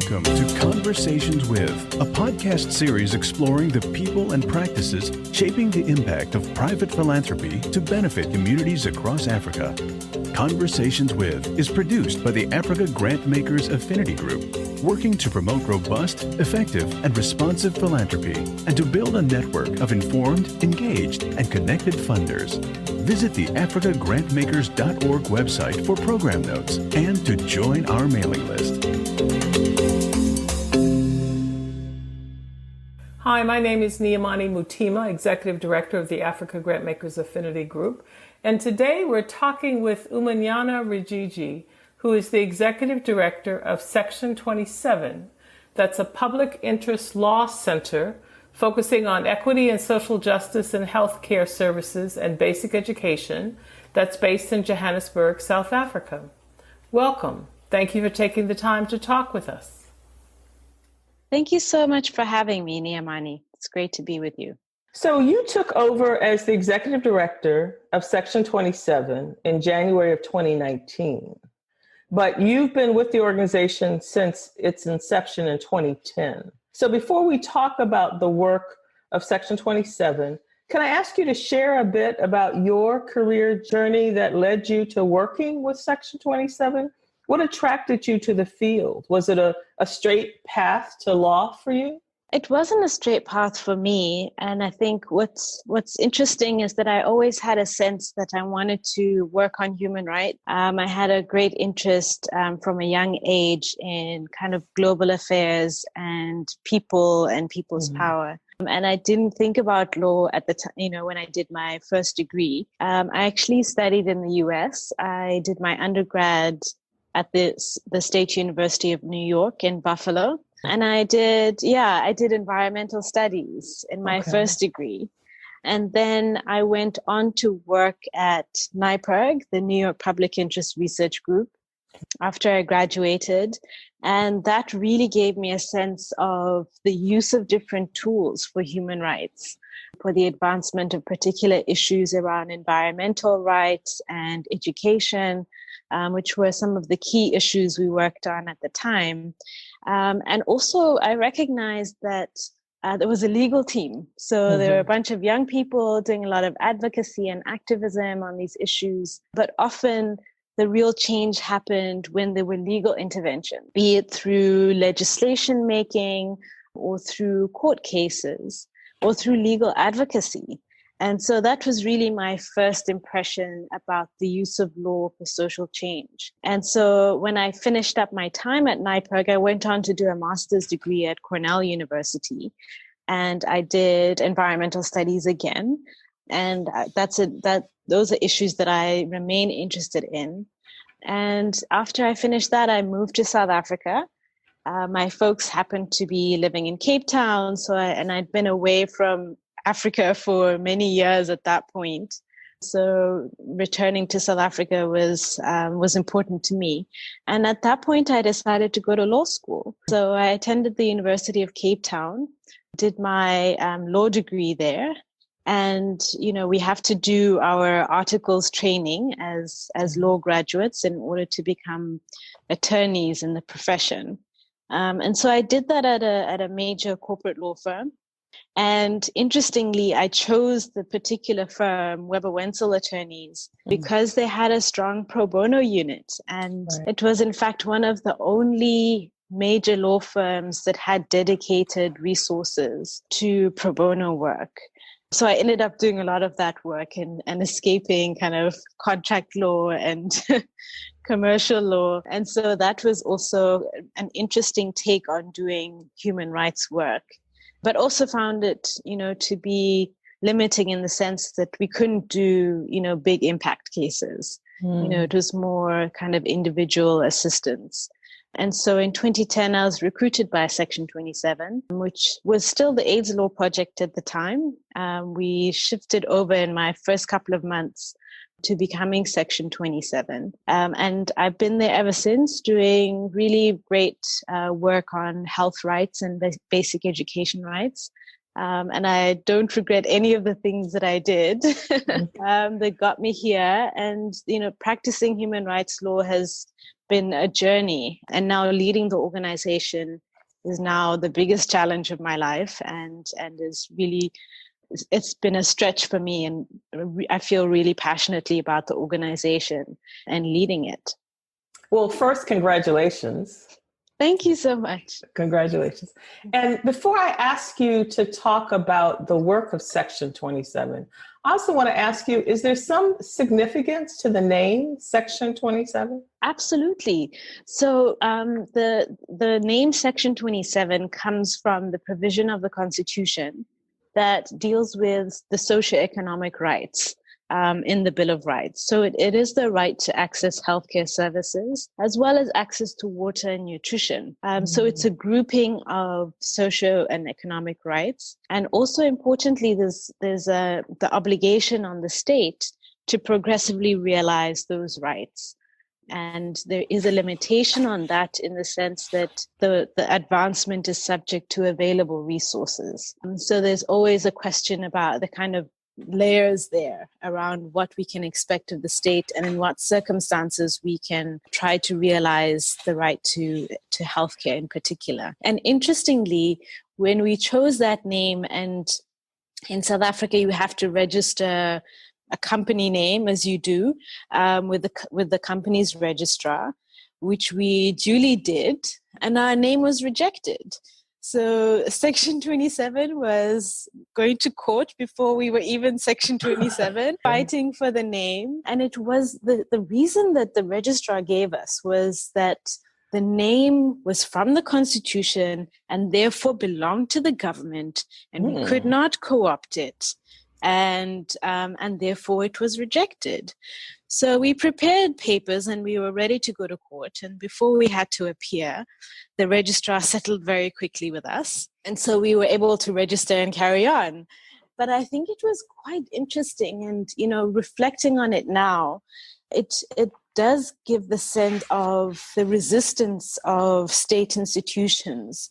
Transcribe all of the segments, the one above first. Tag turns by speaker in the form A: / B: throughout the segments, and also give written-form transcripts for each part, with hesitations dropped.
A: Welcome to Conversations With, a podcast series exploring the people and practices shaping the impact of private philanthropy to benefit communities across Africa. Conversations With is produced by the Africa Grantmakers Affinity Group, working to promote robust, effective, and responsive philanthropy and to build a network of informed, engaged, and connected funders. Visit the africagrantmakers.org website for program notes and to join our mailing list.
B: Hi, my name is Niamani Mutima, Executive Director of the Africa Grantmakers Affinity Group. And today we're talking with Umunyana Rugege, who is the Executive Director of SECTION27. That's a public interest law center focusing on equity and social justice in healthcare services and basic education that's based in Johannesburg, South Africa. Welcome. Thank you for taking the time to talk with us.
C: Thank you so much for having me, Niamani. It's great to be with you.
B: So you took over as the Executive Director of SECTION27 in January of 2019, but you've been with the organization since its inception in 2010. So before we talk about the work of SECTION27, can I ask you to share a bit about your career journey that led you to working with SECTION27? What attracted you to the field? Was it a straight path to law for you?
C: It wasn't a straight path for me. And I think what's interesting is that I always had a sense that I wanted to work on human rights. I had a great interest from a young age in kind of global affairs and people and people's power. And I didn't think about law at the time, when I did my first degree. I actually studied in the US. I did my undergrad at the State University of New York in Buffalo. And I did environmental studies in my first degree. And then I went on to work at NYPIRG, the New York Public Interest Research Group, after I graduated. And that really gave me a sense of the use of different tools for human rights, for the advancement of particular issues around environmental rights and education, which were some of the key issues we worked on at the time. And also I recognized that there was a legal team. So there were a bunch of young people doing a lot of advocacy and activism on these issues, but often the real change happened when there were legal intervention, be it through legislation making or through court cases or through legal advocacy. And so that was really my first impression about the use of law for social change. And so when I finished up my time at NYPIRG, I went on to do a master's degree at Cornell University. And I did environmental studies again. And those are issues that I remain interested in. And after I finished that, I moved to South Africa. My folks happened to be living in Cape Town. And I'd been away from Africa for many years at that point. So returning to South Africa was important to me. And at that point, I decided to go to law school. So I attended the University of Cape Town, did my law degree there. And, we have to do our articles training as law graduates in order to become attorneys in the profession. And so I did that at a major corporate law firm. And interestingly, I chose the particular firm, Weber Wenzel Attorneys, because they had a strong pro bono unit. And it was, in fact, one of the only major law firms that had dedicated resources to pro bono work. So I ended up doing a lot of that work and escaping kind of contract law and commercial law. And so that was also an interesting take on doing human rights work. But also found it, to be limiting in the sense that we couldn't do, big impact cases. It was more kind of individual assistance. And so in 2010, I was recruited by SECTION27, which was still the AIDS law project at the time. We shifted over in my first couple of months to becoming SECTION27. And I've been there ever since, doing really great work on health rights and basic education rights. And I don't regret any of the things that I did that got me here. And, practicing human rights law has been a journey. And now leading the organization is now the biggest challenge of my life, and is really, it's been a stretch for me. And I feel really passionately about the organization and leading it.
B: Well, first, congratulations.
C: Thank you so much.
B: Congratulations. And before I ask you to talk about the work of Section 27, I also want to ask you, is there some significance to the name Section 27?
C: Absolutely. So the name Section 27 comes from the provision of the Constitution that deals with the socioeconomic rights in the Bill of Rights. So it is the right to access healthcare services as well as access to water and nutrition. So it's a grouping of socio and economic rights. And also importantly, there's the obligation on the state to progressively realize those rights. And there is a limitation on that in the sense that the advancement is subject to available resources. So there's always a question about the kind of layers there around what we can expect of the state and in what circumstances we can try to realize the right to healthcare in particular. And interestingly, when we chose that name, and in South Africa you have to register a company name, as you do, with the company's registrar, which we duly did, and our name was rejected. So Section 27 was going to court before we were even Section 27, fighting for the name. And it was the reason that the registrar gave us was that the name was from the Constitution and therefore belonged to the government, and we could not co-opt it. And therefore it was rejected. So we prepared papers and we were ready to go to court. And before we had to appear, the registrar settled very quickly with us. And so we were able to register and carry on. But I think it was quite interesting. And, reflecting on it now, it does give the sense of the resistance of state institutions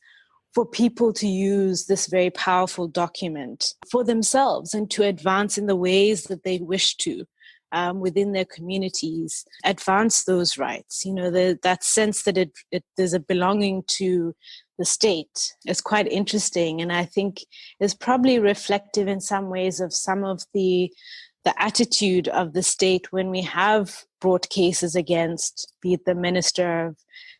C: for people to use this very powerful document for themselves and to advance in the ways that they wish to within their communities, advance those rights. That sense that there's a belonging to the state is quite interesting, and I think is probably reflective in some ways of some of the attitude of the state when we have brought cases against, be it the Minister of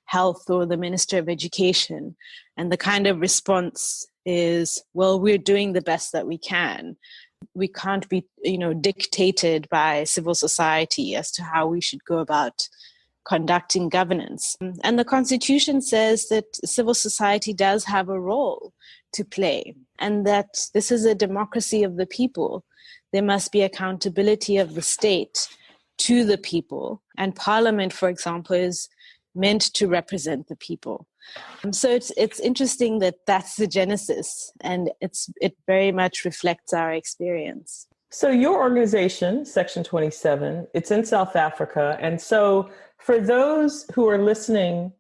C: Health or the Minister of Education, and the kind of response is, well, we're doing the best that we can. We can't be, dictated by civil society as to how we should go about conducting governance. And the Constitution says that civil society does have a role to play, and that this is a democracy of the people. There must be accountability of the state to the people. And Parliament, for example, is meant to represent the people. So it's interesting that that's the genesis, and it very much reflects our experience.
B: So your organization, Section 27, it's in South Africa. And so for those who are listening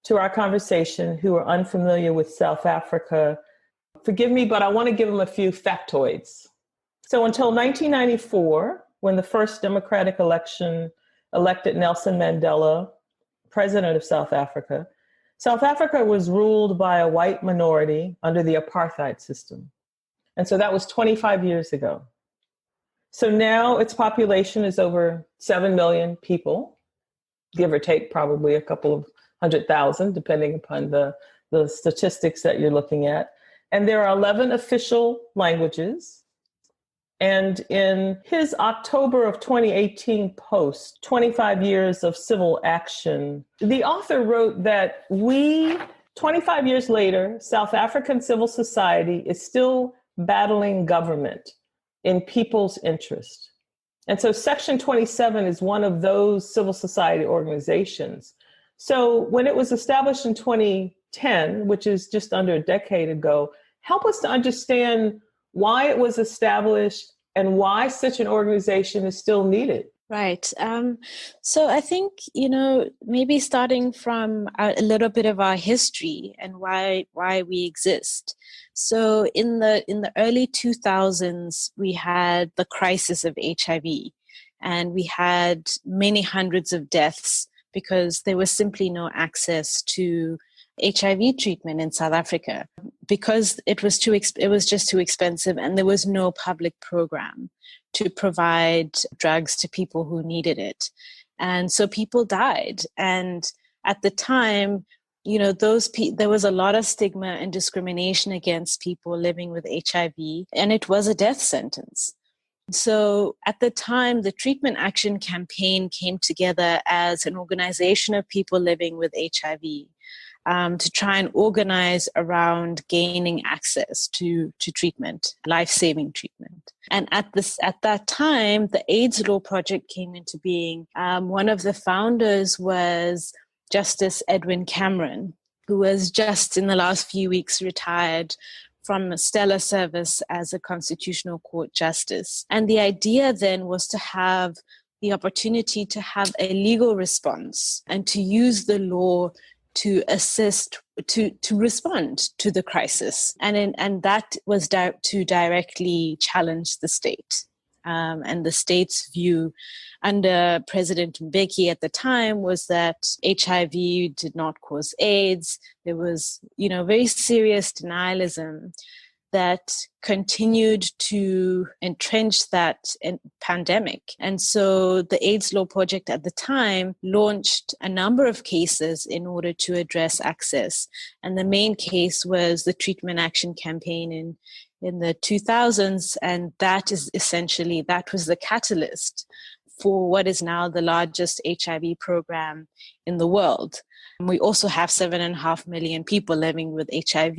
B: to our conversation who are unfamiliar with South Africa, forgive me, but I want to give them a few factoids. So until 1994, when the first democratic election elected Nelson Mandela president of South Africa was ruled by a white minority under the apartheid system. And so that was 25 years ago. So now its population is over 7 million people, give or take probably a couple of 100,000, depending upon the statistics that you're looking at. And there are 11 official languages. And in his October of 2018 post, 25 Years of Civil Action, the author wrote that 25 years later, South African civil society is still battling government in people's interest. And so Section 27 is one of those civil society organizations. So when it was established in 2010, which is just under a decade ago, help us to understand why it was established and why such an organization is still needed.
C: Right. So I think, maybe starting from a little bit of our history and why we exist. So in the early 2000s, we had the crisis of HIV, and we had many hundreds of deaths because there was simply no access to HIV treatment in South Africa because it was just too expensive, and there was no public program to provide drugs to people who needed it. And so people died. And at the time, there was a lot of stigma and discrimination against people living with HIV, and it was a death sentence. So at the time, the Treatment Action Campaign came together as an organization of people living with HIV. To try and organize around gaining access to treatment, life-saving treatment. And at that time, the AIDS Law Project came into being. One of the founders was Justice Edwin Cameron, who was just in the last few weeks retired from a stellar service as a constitutional court justice. And the idea then was to have the opportunity to have a legal response and to use the law to assist, to respond to the crisis. And that was to directly challenge the state. And the state's view under President Mbeki at the time was that HIV did not cause AIDS. There was, very serious denialism that continued to entrench that pandemic. And so the AIDS Law Project at the time launched a number of cases in order to address access. And the main case was the Treatment Action Campaign in the 2000s. And that was the catalyst for what is now the largest HIV program in the world. We also have 7.5 million people living with HIV,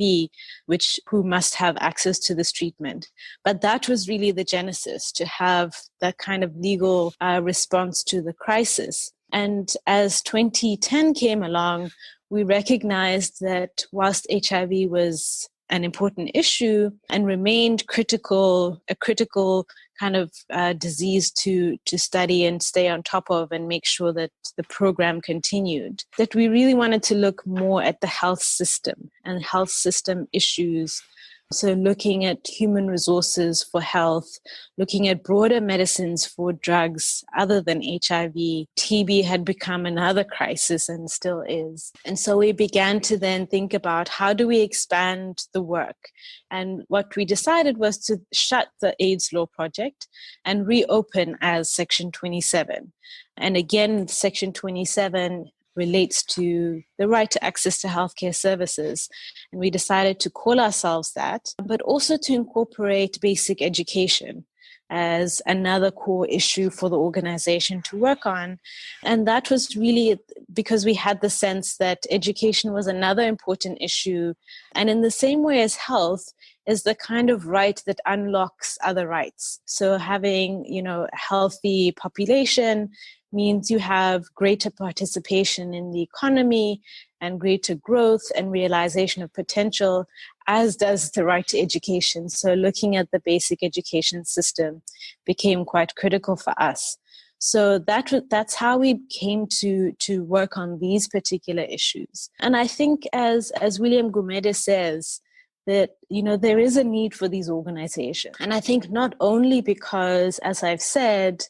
C: who must have access to this treatment. But that was really the genesis, to have that kind of legal response to the crisis. And as 2010 came along, we recognized that whilst HIV was an important issue and remained a critical kind of disease to study and stay on top of and make sure that the program continued, that we really wanted to look more at the health system and health system issues. So looking at human resources for health, looking at broader medicines for drugs other than HIV. TB had become another crisis and still is. And so we began to then think about, how do we expand the work? And what we decided was to shut the AIDS Law Project and reopen as Section 27. And again, Section 27 relates to the right to access to healthcare services. And we decided to call ourselves that, but also to incorporate basic education as another core issue for the organization to work on. And that was really because we had the sense that education was another important issue. And in the same way as health is the kind of right that unlocks other rights. So having, a healthy population means you have greater participation in the economy and greater growth and realization of potential, as does the right to education. So looking at the basic education system became quite critical for us. So that's how we came to work on these particular issues. And I think as William Gumede says, that, there is a need for these organizations. And I think not only because, as I've said,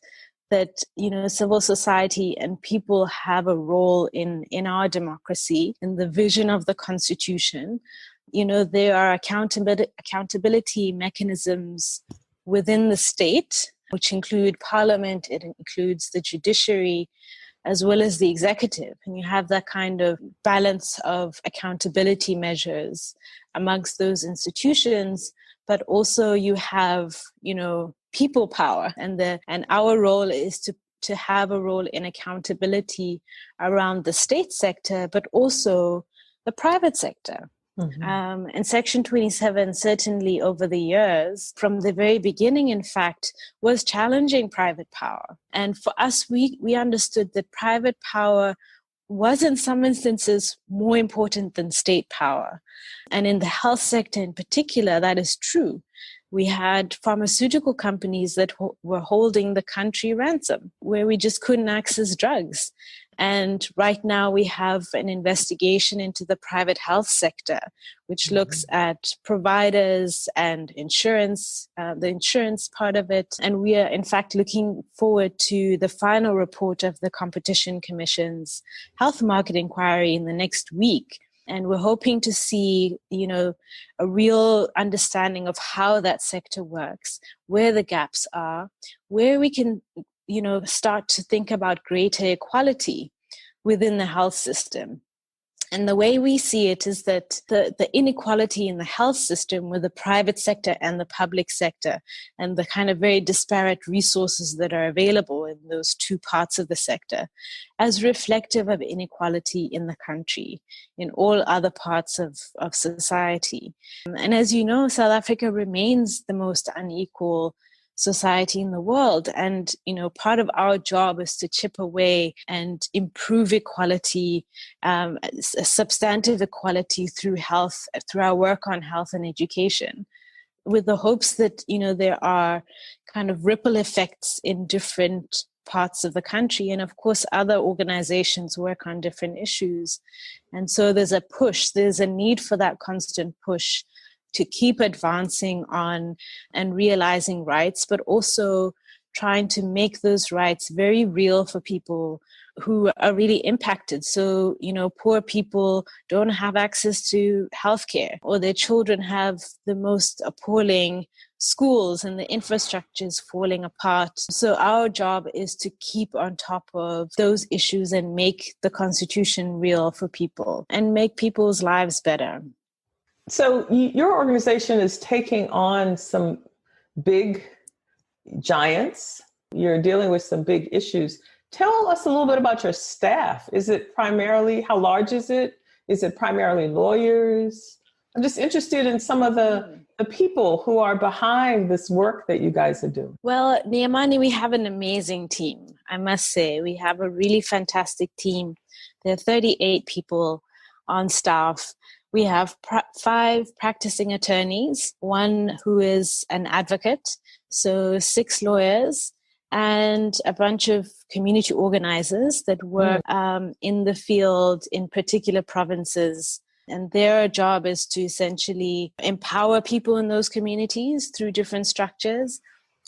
C: that, civil society and people have a role in our democracy, in the vision of the Constitution. There are accountability mechanisms within the state, which include Parliament, it includes the judiciary, as well as the executive. And you have that kind of balance of accountability measures amongst those institutions, but also you have, people power, and our role is to have a role in accountability around the state sector, but also the private sector. Mm-hmm. And Section 27 certainly over the years, from the very beginning, in fact, was challenging private power. And for us, we understood that private power was in some instances more important than state power. And in the health sector in particular, that is true. We had pharmaceutical companies that were holding the country ransom, where we just couldn't access drugs. And right now we have an investigation into the private health sector, which looks at providers and insurance, the insurance part of it. And we are in fact looking forward to the final report of the Competition Commission's health market inquiry in the next week. And we're hoping to see, a real understanding of how that sector works, where the gaps are, where we can start to think about greater equality within the health system. And the way we see it is that the inequality in the health system with the private sector and the public sector, and the kind of very disparate resources that are available in those two parts of the sector, as reflective of inequality in the country, in all other parts of society. And as you know, South Africa remains the most unequal society in the world. And, part of our job is to chip away and improve equality, substantive equality through health, through our work on health and education, with the hopes that, there are kind of ripple effects in different parts of the country. And of course, other organizations work on different issues. And so there's a need for that constant push to keep advancing on and realizing rights, but also trying to make those rights very real for people who are really impacted. So, poor people don't have access to healthcare, or their children have the most appalling schools and the infrastructure is falling apart. So our job is to keep on top of those issues and make the Constitution real for people and make people's lives better.
B: So your organization is taking on some big giants. You're dealing with some big issues. Tell us a little bit about your staff. Is it primarily, how large is it? Is it primarily lawyers? I'm just interested in some of the people who are behind this work that you guys are doing.
C: Well, Niamani, we have an amazing team. I must say, we have a really fantastic team. There are 38 people on staff. We have 5 practicing attorneys, 1 who is an advocate, so 6 lawyers, and a bunch of community organizers that work in the field in particular provinces. And their job is to essentially empower people in those communities through different structures,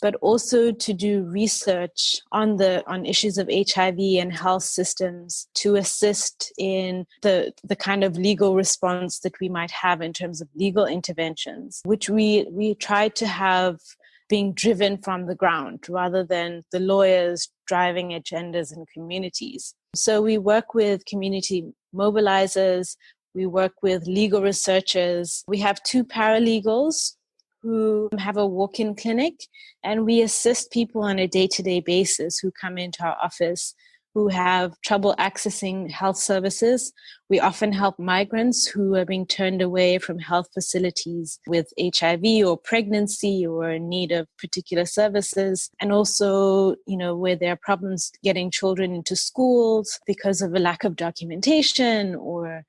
C: but also to do research on issues of HIV and health systems to assist in the kind of legal response that we might have in terms of legal interventions, which we try to have being driven from the ground rather than the lawyers driving agendas in communities. So we work with community mobilizers, we work with legal researchers. We have 2 paralegals who have a walk-in clinic, and we assist people on a day-to-day basis who come into our office who have trouble accessing health services. We often help migrants who are being turned away from health facilities with HIV or pregnancy or in need of particular services. And also, where there are problems getting children into schools because of a lack of documentation or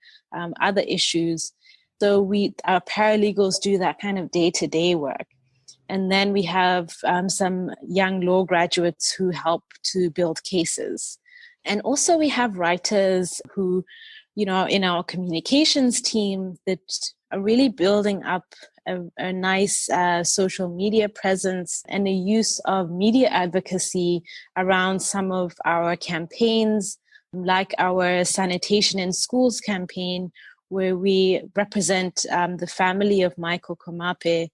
C: other issues. So our paralegals do that kind of day-to-day work. And then we have some young law graduates who help to build cases. And also we have writers who, in our communications team that are really building up a nice social media presence and the use of media advocacy around some of our campaigns, like our Sanitation in Schools campaign, where we represent the family of Michael Komape,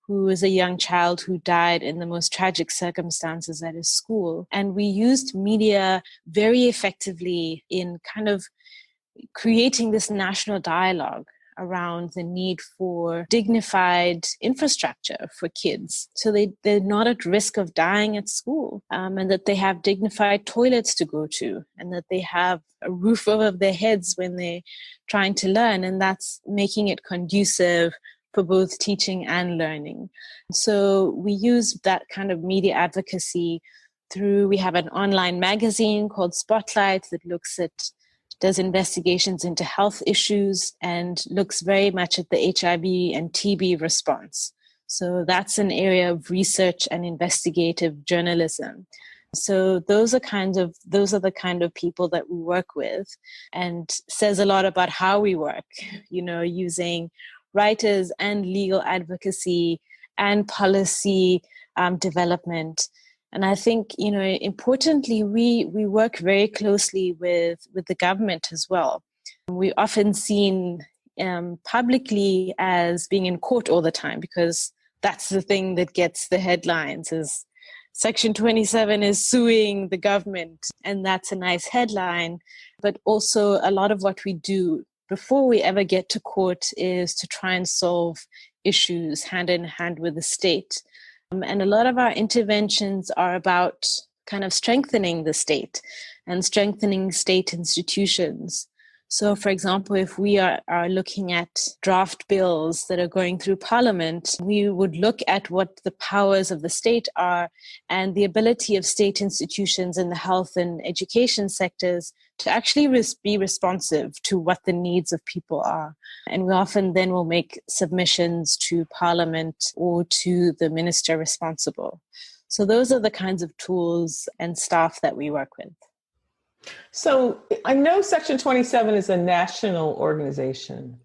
C: who is a young child who died in the most tragic circumstances at his school. And we used media very effectively in kind of creating this national dialogue around the need for dignified infrastructure for kids, so they're not at risk of dying at school, and that they have dignified toilets to go to, and that they have a roof over their heads when they're trying to learn, and that's making it conducive for both teaching and learning. So we use that kind of media advocacy we have an online magazine called Spotlight that does investigations into health issues and looks very much at the HIV and TB response. So that's an area of research and investigative journalism. So those are the kind of people that we work with, and says a lot about how we work, using writers and legal advocacy and policy development. And I think, importantly, we work very closely with the government as well. We're often seen publicly as being in court all the time, because that's the thing that gets the headlines, is Section 27 is suing the government, and that's a nice headline. But also a lot of what we do before we ever get to court is to try and solve issues hand in hand with the state. And a lot of our interventions are about kind of strengthening the state and strengthening state institutions. So, for example, if we are looking at draft bills that are going through Parliament, we would look at what the powers of the state are and the ability of state institutions in the health and education sectors to actually be responsive to what the needs of people are. And we often then will make submissions to Parliament or to the minister responsible. So those are the kinds of tools and staff that we work with.
B: So I know Section 27 is a national organization.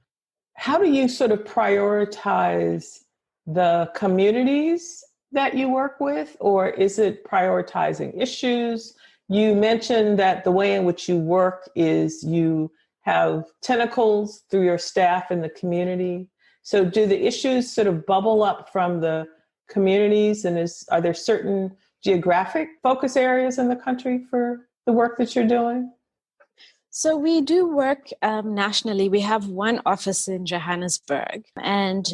B: How do you sort of prioritize the communities that you work with, or is it prioritizing issues? You mentioned that the way in which you work is you have tentacles through your staff in the community. So do the issues sort of bubble up from the communities, and are there certain geographic focus areas in the country for the work that you're doing?
C: So we do work nationally. We have one office in Johannesburg, and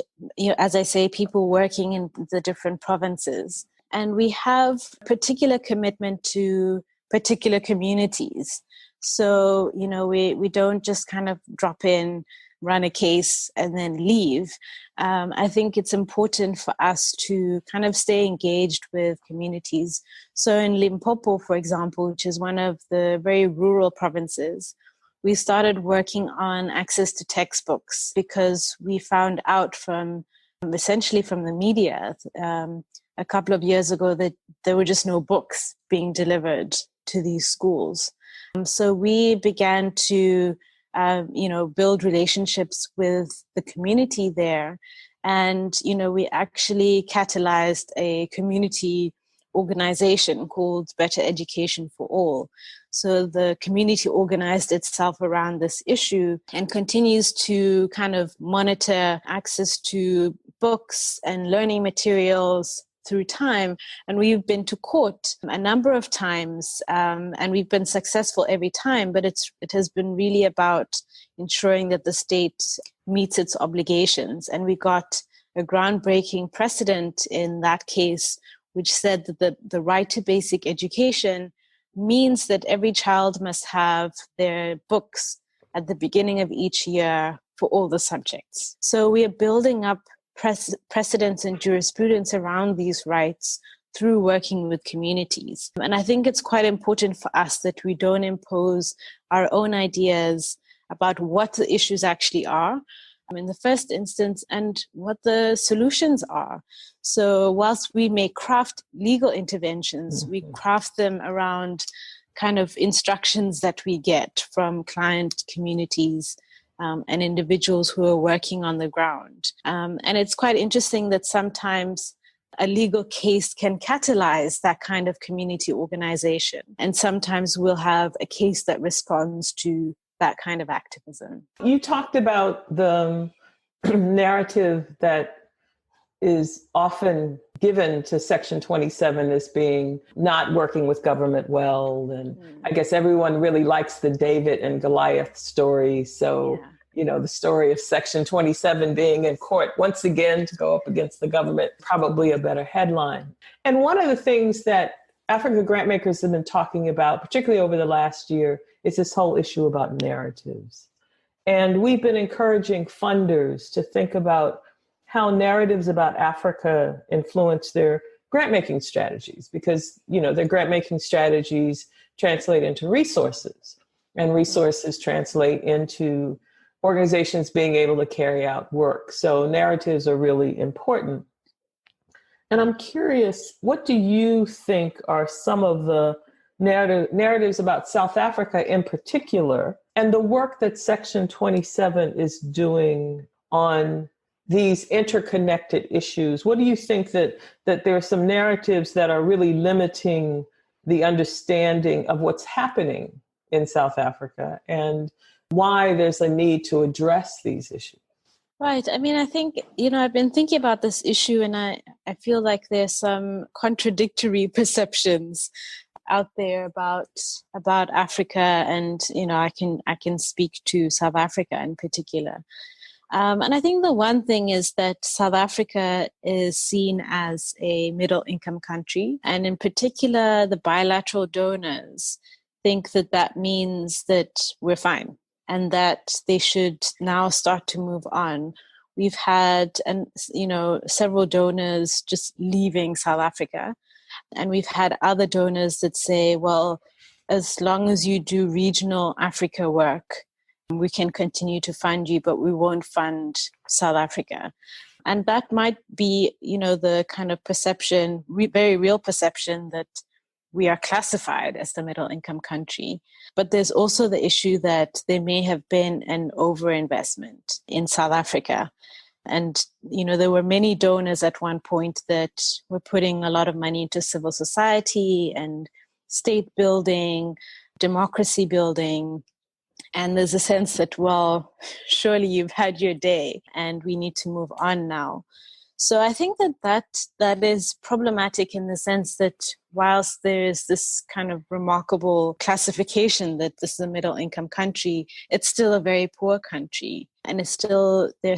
C: as I say, people working in the different provinces. And we have particular commitment to particular communities. So, we don't just kind of drop in, run a case, and then leave. I think it's important for us to kind of stay engaged with communities. So in Limpopo, for example, which is one of the very rural provinces, we started working on access to textbooks because we found out essentially from the media a couple of years ago that there were just no books being delivered to these schools. So we began to build relationships with the community there. And, we actually catalyzed a community organization called Better Education for All. So the community organized itself around this issue and continues to kind of monitor access to books and learning materials through time. And we've been to court a number of times, and we've been successful every time, but it has been really about ensuring that the state meets its obligations. And we got a groundbreaking precedent in that case, which said that the right to basic education means that every child must have their books at the beginning of each year for all the subjects. So we are building up precedents and jurisprudence around these rights through working with communities. And I think it's quite important for us that we don't impose our own ideas about what the issues actually are in the first instance and what the solutions are. So whilst we may craft legal interventions, we craft them around kind of instructions that we get from client communities and individuals who are working on the ground. And it's quite interesting that sometimes a legal case can catalyze that kind of community organization. And sometimes we'll have a case that responds to that kind of activism.
B: You talked about the narrative that is often given to Section 27 as being not working with government well. And I guess everyone really likes the David and Goliath story. So, the story of Section 27 being in court once again to go up against the government, probably a better headline. And one of the things that Africa grantmakers have been talking about, particularly over the last year, is this whole issue about narratives. And we've been encouraging funders to think about how narratives about Africa influence their grant-making strategies, because, their grant-making strategies translate into resources, and resources translate into organizations being able to carry out work. So narratives are really important. And I'm curious, what do you think are some of the narratives about South Africa in particular, and the work that Section 27 is doing on these interconnected issues? What do you think that there are some narratives that are really limiting the understanding of what's happening in South Africa and why there's a need to address these issues?
C: Right. I mean, I think, I've been thinking about this issue, and I feel like there's some contradictory perceptions out there about Africa, and I can speak to South Africa in particular. And I think the one thing is that South Africa is seen as a middle income country, and in particular, the bilateral donors think that means that we're fine and that they should now start to move on. We've had, several donors just leaving South Africa. And we've had other donors that say, well, as long as you do regional Africa work, we can continue to fund you, but we won't fund South Africa. And that might be, the kind of perception, very real perception, that we are classified as the middle income country. But there's also the issue that there may have been an overinvestment in South Africa. And, there were many donors at one point that were putting a lot of money into civil society and state building, democracy building. And there's a sense that, well, surely you've had your day and we need to move on now. So I think that is problematic in the sense that whilst there's this kind of remarkable classification that this is a middle income country, it's still a very poor country. And there's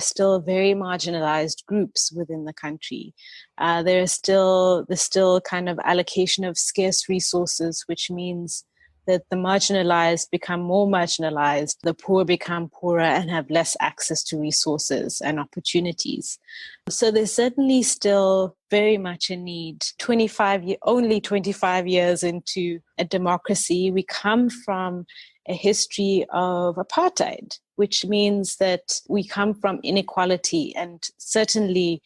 C: still very marginalized groups within the country. There's still kind of allocation of scarce resources, which means that the marginalized become more marginalized, the poor become poorer and have less access to resources and opportunities. So there's certainly still very much a need. Only 25 years into a democracy, we come from a history of apartheid, which means that we come from inequality, and certainly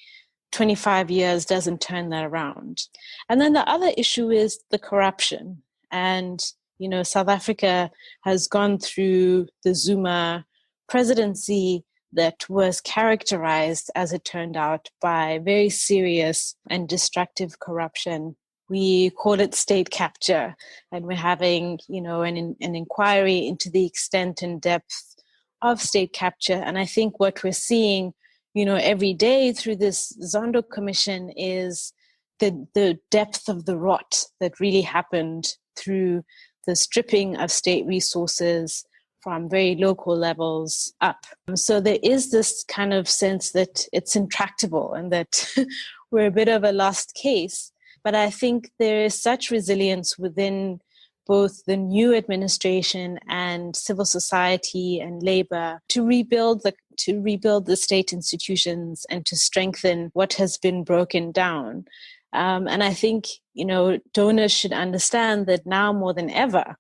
C: 25 years doesn't turn that around. And then the other issue is the corruption. And South Africa has gone through the Zuma presidency that was characterized, as it turned out, by very serious and destructive corruption. We call it state capture, and we're having, an inquiry into the extent and depth of state capture. And I think what we're seeing, every day through this Zondo Commission is the depth of the rot that really happened through the stripping of state resources from very local levels up. So there is this kind of sense that it's intractable and that we're a bit of a lost case. But I think there is such resilience within both the new administration and civil society and labor to rebuild the state institutions and to strengthen what has been broken down. And I think, donors should understand that now more than ever,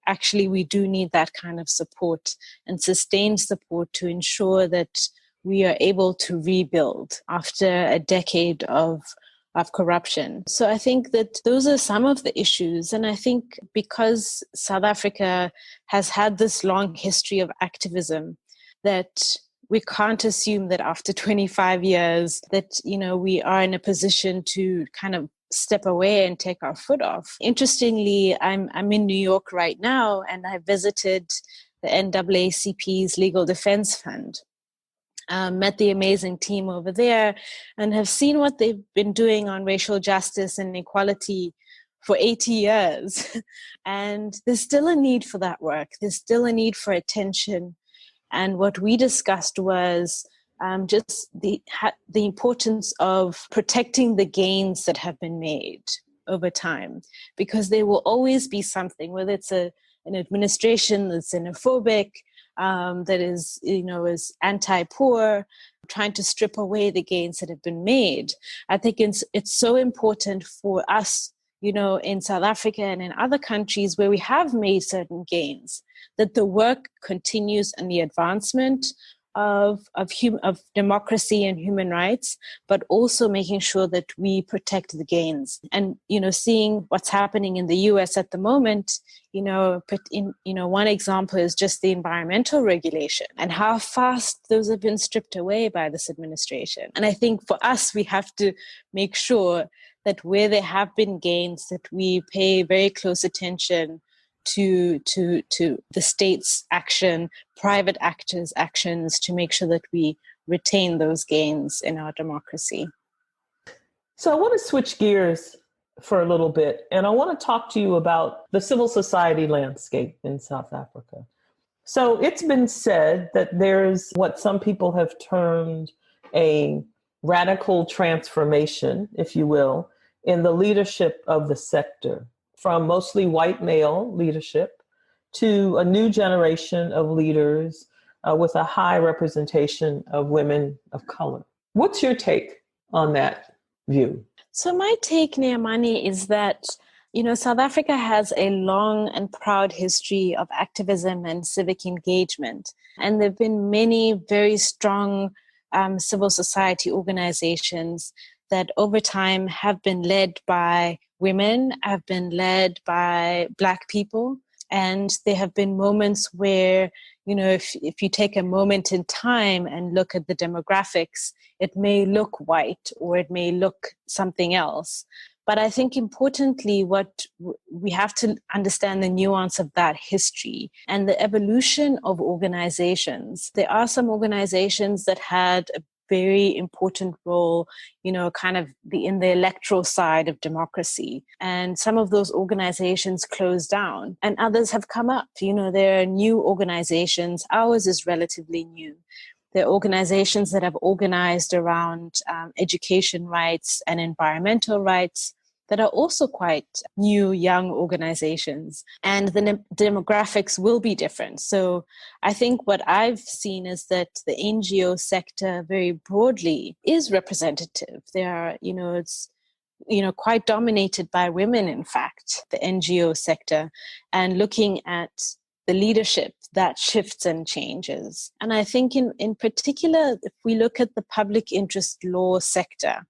C: actually, we do need that kind of support and sustained support to ensure that we are able to rebuild after a decade of corruption. So I think that those are some of the issues. And I think because South Africa has had this long history of activism, that we can't assume that after 25 years that, we are in a position to kind of step away and take our foot off. Interestingly, I'm in New York right now, and I visited the NAACP's Legal Defense Fund. Met the amazing team over there and have seen what they've been doing on racial justice and equality for 80 years. And there's still a need for that work. There's still a need for attention. And what we discussed was just the importance of protecting the gains that have been made over time, because there will always be something, whether it's an administration that's xenophobic, that is, is anti-poor, trying to strip away the gains that have been made. I think it's so important for us, in South Africa and in other countries where we have made certain gains, that the work continues and the advancement of democracy and human rights, but also making sure that we protect the gains. And seeing what's happening in the U.S. at the moment, one example is just the environmental regulation and how fast those have been stripped away by this administration. And I think for us, we have to make sure that where there have been gains, that we pay very close attention to the state's action, private actors' actions, to make sure that we retain those gains in our democracy.
B: So I want to switch gears for a little bit, and I want to talk to you about the civil society landscape in South Africa. So it's been said that there's what some people have termed a radical transformation, if you will, in the leadership of the sector, from mostly white male leadership to a new generation of leaders with a high representation of women of color. What's your take on that view?
C: So my take, Niamani, is that, South Africa has a long and proud history of activism and civic engagement. And there have been many very strong civil society organizations that over time have been led by women, have been led by Black people. And there have been moments where, if you take a moment in time and look at the demographics, it may look white or it may look something else. But I think importantly, what we have to understand the nuance of that history and the evolution of organizations. There are some organizations that had a very important role, kind of in the electoral side of democracy. And some of those organizations closed down and others have come up. There are new organizations. Ours is relatively new. There are organizations that have organized around education rights and environmental rights that are also quite new, young organizations. And the demographics will be different. So I think what I've seen is that the NGO sector very broadly is representative. There are, it's quite dominated by women, in fact, the NGO sector, and looking at the leadership that shifts and changes. And I think in particular, if we look at the public interest law sector,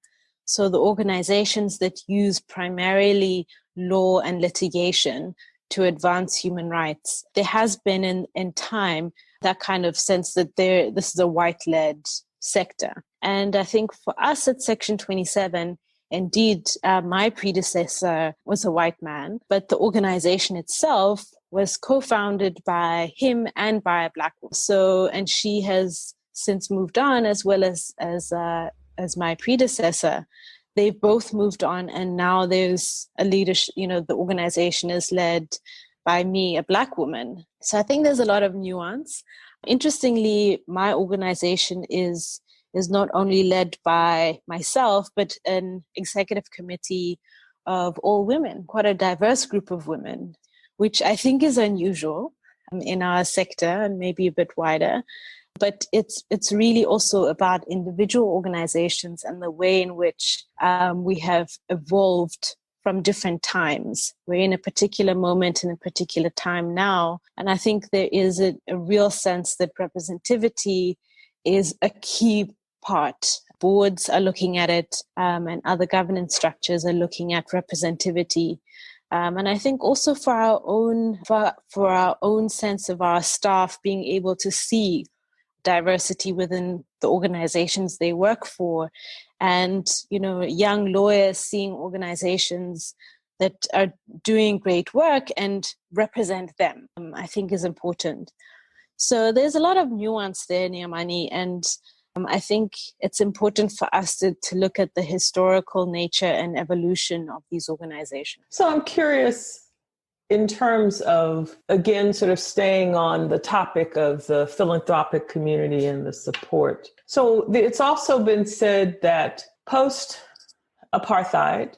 C: so the organizations that use primarily law and litigation to advance human rights, there has been in time that kind of sense that this is a white-led sector. And I think for us at Section 27, indeed, my predecessor was a white man, but the organization itself was co-founded by him and by a Black woman. So, and she has since moved on, as well as my predecessor. They've both moved on, and now there's a leadership, the organization is led by me, a Black woman. So I think there's a lot of nuance. Interestingly, my organization is not only led by myself, but an executive committee of all women, quite a diverse group of women, which I think is unusual in our sector and maybe a bit wider. But it's really also about individual organizations and the way in which we have evolved from different times. We're in a particular moment in a particular time now. And I think there is a real sense that representativity is a key part. Boards are looking at it, and other governance structures are looking at representativity. And I think also for our own sense of our staff being able to see diversity within the organizations they work for, and young lawyers seeing organizations that are doing great work and represent them, I think is important. So there's a lot of nuance there, Niamani, and I think it's important for us to look at the historical nature and evolution of these organizations.
B: So I'm curious, in terms of, again, sort of staying on the topic of the philanthropic community and the support. So it's also been said that post-apartheid,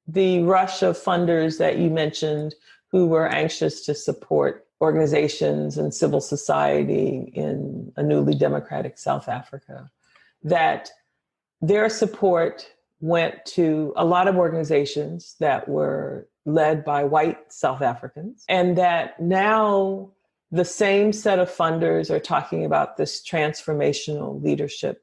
B: the rush of funders that you mentioned who were anxious to support organizations and civil society in a newly democratic South Africa, that their support went to a lot of organizations that were led by white South Africans, and that now the same set of funders are talking about this transformational leadership.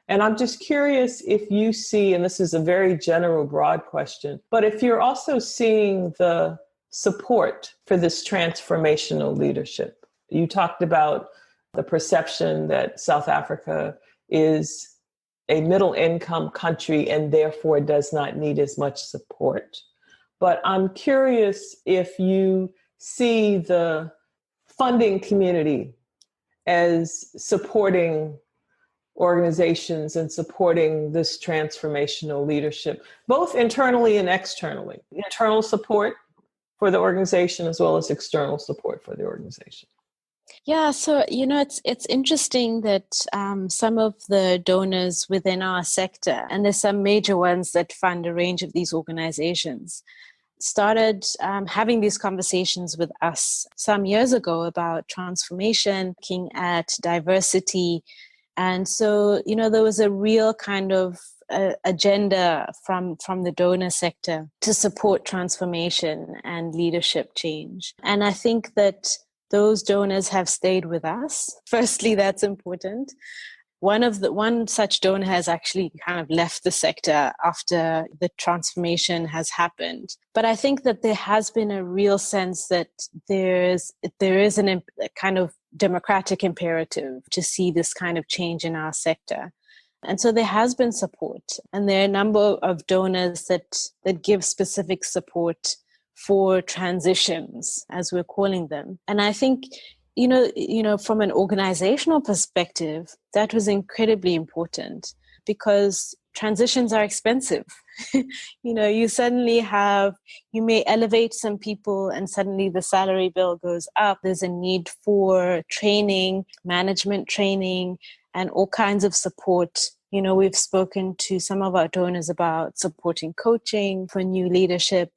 B: And I'm just curious if you see, and this is a very general, broad question, but if you're also seeing the support for this transformational leadership. You talked about the perception that South Africa is a middle income country and therefore does not need as much support. But I'm curious if you see the funding community as supporting organizations and supporting this transformational leadership, both internally and externally. Internal support for the organization as well as external support for the organization.
C: Yeah, so it's interesting that some of the donors within our sector, and there's some major ones that fund a range of these organizations, started having these conversations with us some years ago about transformation, looking at diversity. And so, there was a real kind of agenda from the donor sector to support transformation and leadership change. And I think that those donors have stayed with us. Firstly, that's important. One such donor has actually kind of left the sector after the transformation has happened. But I think that there has been a real sense that there is a kind of democratic imperative to see this kind of change in our sector. And so there has been support, and there are a number of donors that give specific support for transitions, as we're calling them. And I think, from an organizational perspective, that was incredibly important because transitions are expensive. You may elevate some people and suddenly the salary bill goes up. There's a need for training, management training, and all kinds of support. We've spoken to some of our donors about supporting coaching for new leadership.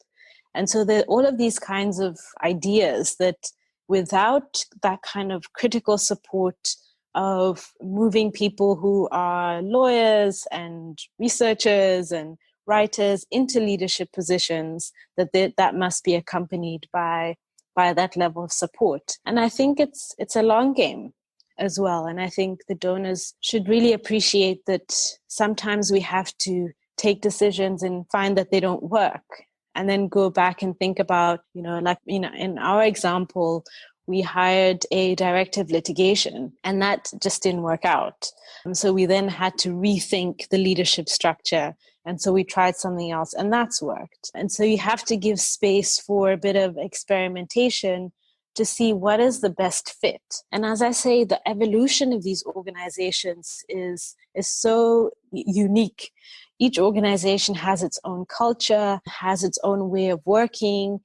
C: And so there are all of these kinds of ideas that without that kind of critical support of moving people who are lawyers and researchers and writers into leadership positions, that must be accompanied by that level of support. And I think it's a long game as well. And I think the donors should really appreciate that sometimes we have to take decisions and find that they don't work, and then go back and think about, in our example, we hired a director of litigation and that just didn't work out. So we then had to rethink the leadership structure. And so we tried something else and that's worked. And so you have to give space for a bit of experimentation to see what is the best fit. And as I say, the evolution of these organizations is so unique. Each organization has its own culture, has its own way of working,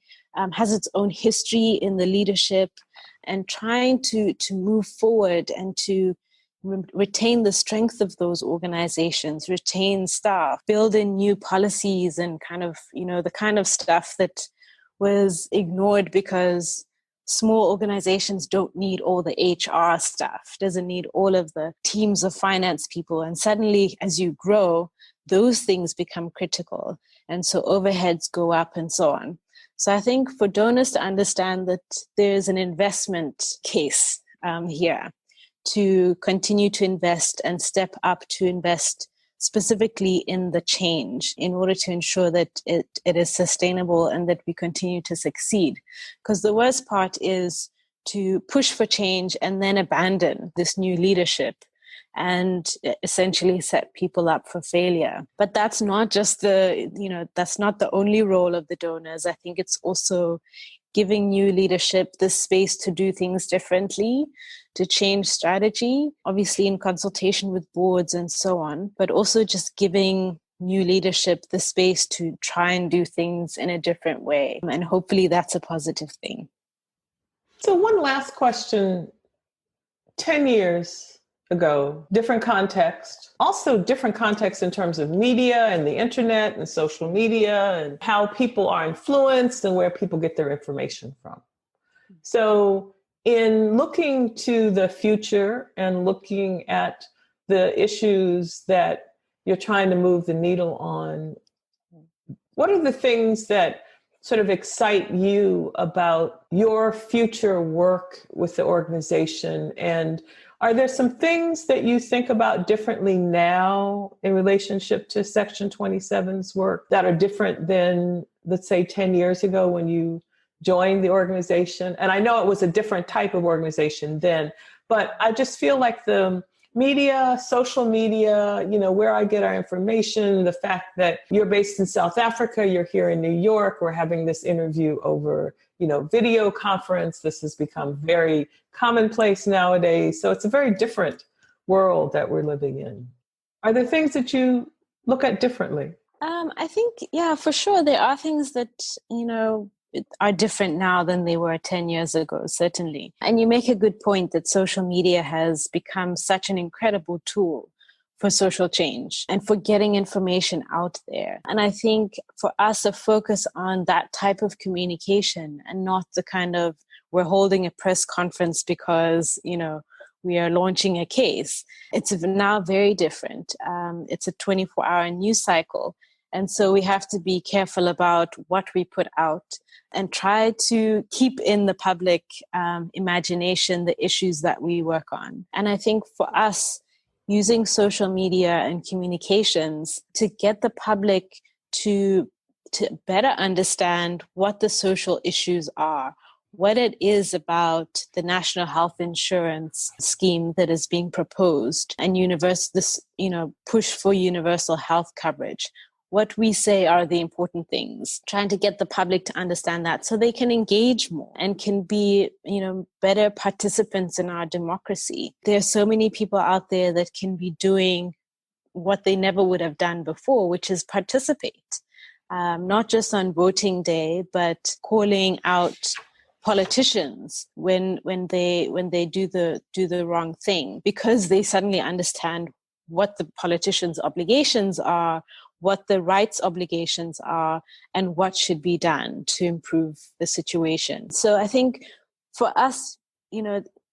C: has its own history in the leadership, and trying to move forward and to retain the strength of those organizations, retain staff, build in new policies and kind of, the kind of stuff that was ignored because small organizations don't need all the HR staff, doesn't need all of the teams of finance people. And suddenly, as you grow, those things become critical. And so overheads go up and so on. So I think for donors to understand that there's an investment case here to continue to invest and step up to invest specifically in the change in order to ensure that it is sustainable and that we continue to succeed. Because the worst part is to push for change and then abandon this new leadership and essentially set people up for failure. But that's not just that's not the only role of the donors. I think it's also giving new leadership the space to do things differently, to change strategy, obviously in consultation with boards and so on, but also just giving new leadership the space to try and do things in a different way. And hopefully that's a positive thing.
B: So one last question. 10 years ago, different context, also different context in terms of media and the internet and social media and how people are influenced and where people get their information from. So in looking to the future and looking at the issues that you're trying to move the needle on, what are the things that sort of excite you about your future work with the organization? And are there some things that you think about differently now in relationship to Section 27's work that are different than, let's say, 10 years ago when you joined the organization? And I know it was a different type of organization then, but I just feel like the media, social media, where I get our information, the fact that you're based in South Africa, you're here in New York, we're having this interview over, video conference. This has become very commonplace nowadays. So it's a very different world that we're living in. Are there things that you look at differently?
C: I think, yeah, for sure. There are things that, are different now than they were 10 years ago, certainly. And you make a good point that social media has become such an incredible tool for social change and for getting information out there. And I think for us, a focus on that type of communication and not the kind of, we're holding a press conference because, we are launching a case. It's now very different. It's a 24-hour news cycle. And so we have to be careful about what we put out and try to keep in the public imagination the issues that we work on. And I think for us, using social media and communications to get the public to better understand what the social issues are, what it is about the national health insurance scheme that is being proposed and push for universal health coverage. What we say are the important things, trying to get the public to understand that so they can engage more and can be, better participants in our democracy. There are so many people out there that can be doing what they never would have done before, which is participate, not just on voting day, but calling out politicians when they do the wrong thing, because they suddenly understand what the politicians' obligations are, what the rights obligations are, and what should be done to improve the situation. So I think for us,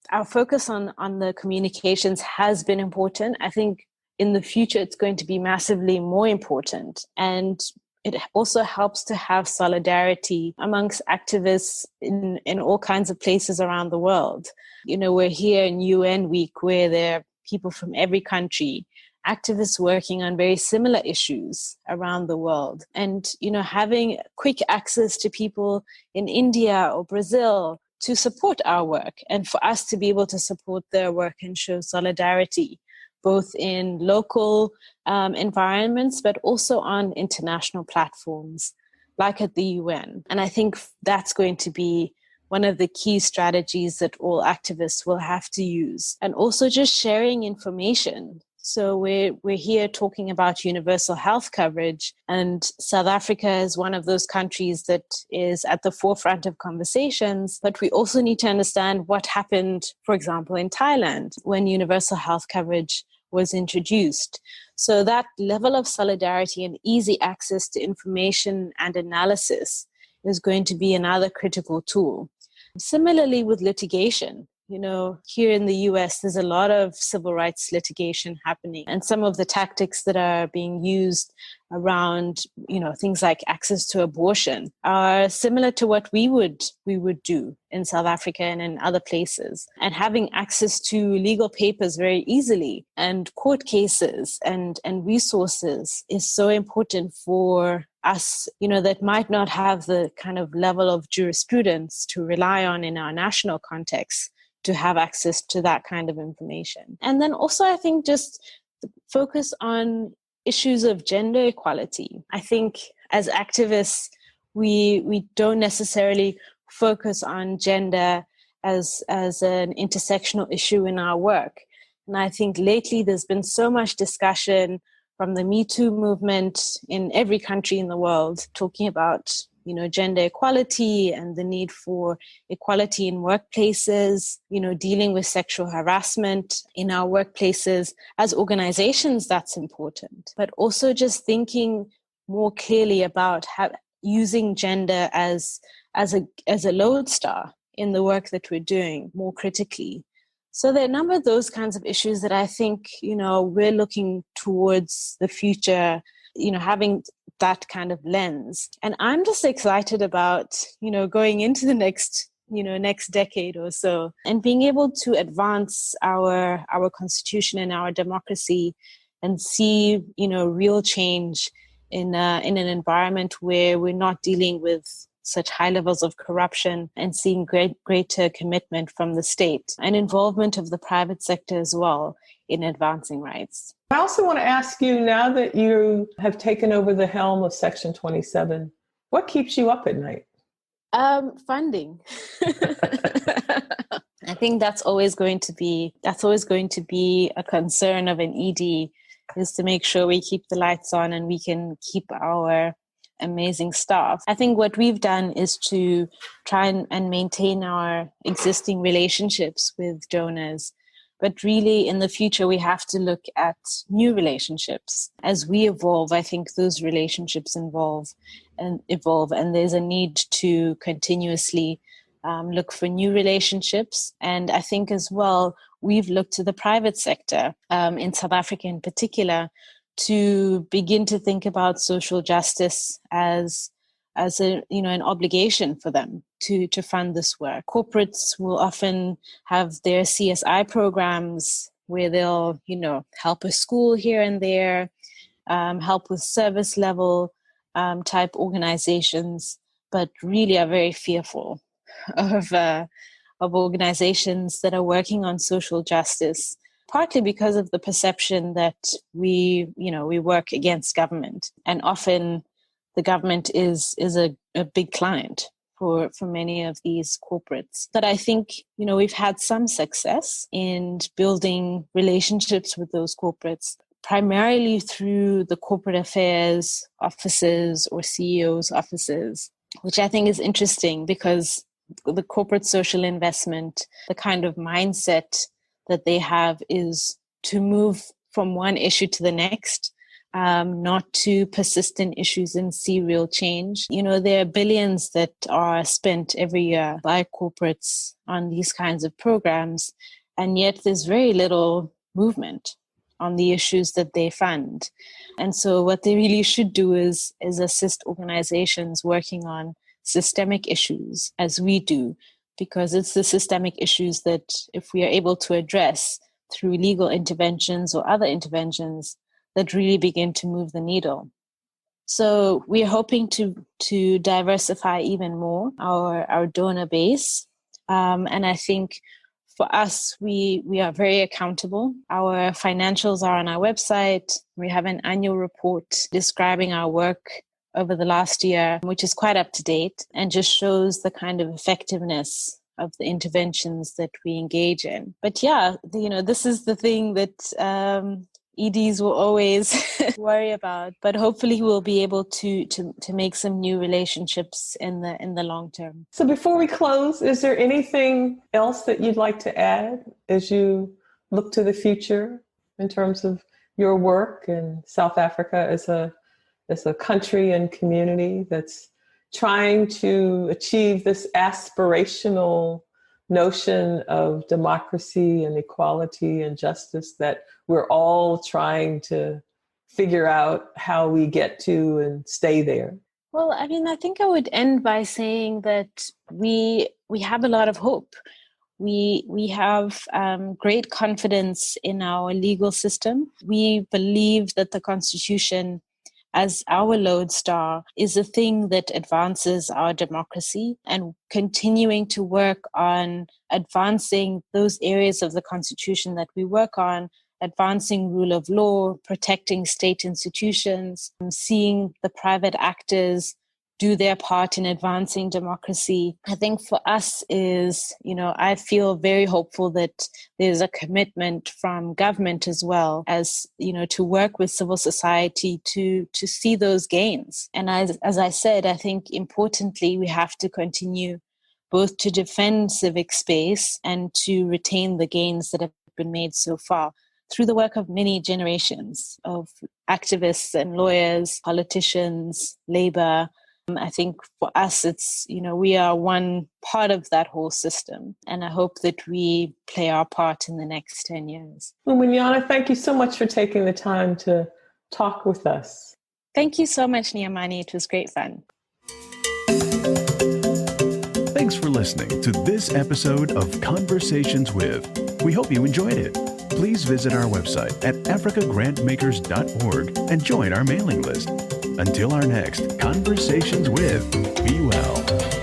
C: our focus on the communications has been important. I think in the future, it's going to be massively more important. And it also helps to have solidarity amongst activists in all kinds of places around the world. We're here in UN Week, where there are people from every country, activists working on very similar issues around the world. And, having quick access to people in India or Brazil to support our work and for us to be able to support their work and show solidarity, both in local environments, but also on international platforms like at the UN. And I think that's going to be one of the key strategies that all activists will have to use. And also just sharing information. So we're here talking about universal health coverage, and South Africa is one of those countries that is at the forefront of conversations. But we also need to understand what happened, for example, in Thailand when universal health coverage was introduced. So that level of solidarity and easy access to information and analysis is going to be another critical tool. Similarly with litigation. Here in the US, there's a lot of civil rights litigation happening, and some of the tactics that are being used around, things like access to abortion are similar to what we would do in South Africa and in other places. And having access to legal papers very easily and court cases and resources is so important for us, that might not have the kind of level of jurisprudence to rely on in our national context, to have access to that kind of information. And then also, I think just focus on issues of gender equality. I think as activists, we don't necessarily focus on gender as an intersectional issue in our work. And I think lately there's been so much discussion from the Me Too movement in every country in the world, talking about gender equality and the need for equality in workplaces, dealing with sexual harassment in our workplaces. As organizations, that's important. But also just thinking more clearly about using gender as a lodestar in the work that we're doing more critically. So there are a number of those kinds of issues that I think, we're looking towards the future, having that kind of lens. And I'm just excited about, going into the next decade or so, and being able to advance our constitution and our democracy and see, real change in an environment where we're not dealing with such high levels of corruption, and seeing greater commitment from the state and involvement of the private sector as well in advancing rights.
B: I also want to ask you, now that you have taken over the helm of Section 27, what keeps you up at night?
C: Funding. I think that's always going to be a concern of an ED, is to make sure we keep the lights on and we can keep our amazing staff. I think what we've done is to try and maintain our existing relationships with donors. But really, in the future, we have to look at new relationships. As we evolve, I think those relationships evolve, and there's a need to continuously look for new relationships. And I think as well, we've looked to the private sector, in South Africa in particular, to begin to think about social justice as an obligation for them to fund this work. Corporates will often have their CSI programs where they'll, help a school here and there, help with service level type organizations, but really are very fearful of organizations that are working on social justice, partly because of the perception that we work against government, and often the government is a big client for many of these corporates. But I think, we've had some success in building relationships with those corporates, primarily through the corporate affairs offices or CEOs' offices, which I think is interesting because the corporate social investment, the kind of mindset that they have is to move from one issue to the next, not to persist in issues and see real change. There are billions that are spent every year by corporates on these kinds of programs, and yet there's very little movement on the issues that they fund. And so what they really should do is assist organizations working on systemic issues, as we do, because it's the systemic issues that, if we are able to address through legal interventions or other interventions, that really begin to move the needle. So we are hoping to diversify even more our donor base. And I think for us, we are very accountable. Our financials are on our website. We have an annual report describing our work over the last year, which is quite up to date and just shows the kind of effectiveness of the interventions that we engage in. But yeah, this is the thing that EDs will always worry about, but hopefully we'll be able to make some new relationships in the long term.
B: So before we close, is there anything else that you'd like to add as you look to the future in terms of your work in South Africa as a country and community that's trying to achieve this aspirational notion of democracy and equality and justice that we're all trying to figure out how we get to and stay there?
C: Well, I think I would end by saying that we have a lot of hope. We have great confidence in our legal system. We believe that the Constitution, as our lodestar, is a thing that advances our democracy, and continuing to work on advancing those areas of the Constitution that we work on, advancing rule of law, protecting state institutions, seeing the private actors do their part in advancing democracy. I think for us is, I feel very hopeful that there's a commitment from government as well as, to work with civil society to see those gains. And as I said, I think importantly, we have to continue both to defend civic space and to retain the gains that have been made so far through the work of many generations of activists and lawyers, politicians, labor. I think for us, it's, we are one part of that whole system. And I hope that we play our part in the next 10 years.
B: Umunyana, thank you so much for taking the time to talk with us.
C: Thank you so much, Niamani. It was great fun.
A: Thanks for listening to this episode of Conversations With. We hope you enjoyed it. Please visit our website at africagrantmakers.org and join our mailing list. Until our next Conversations With, be well.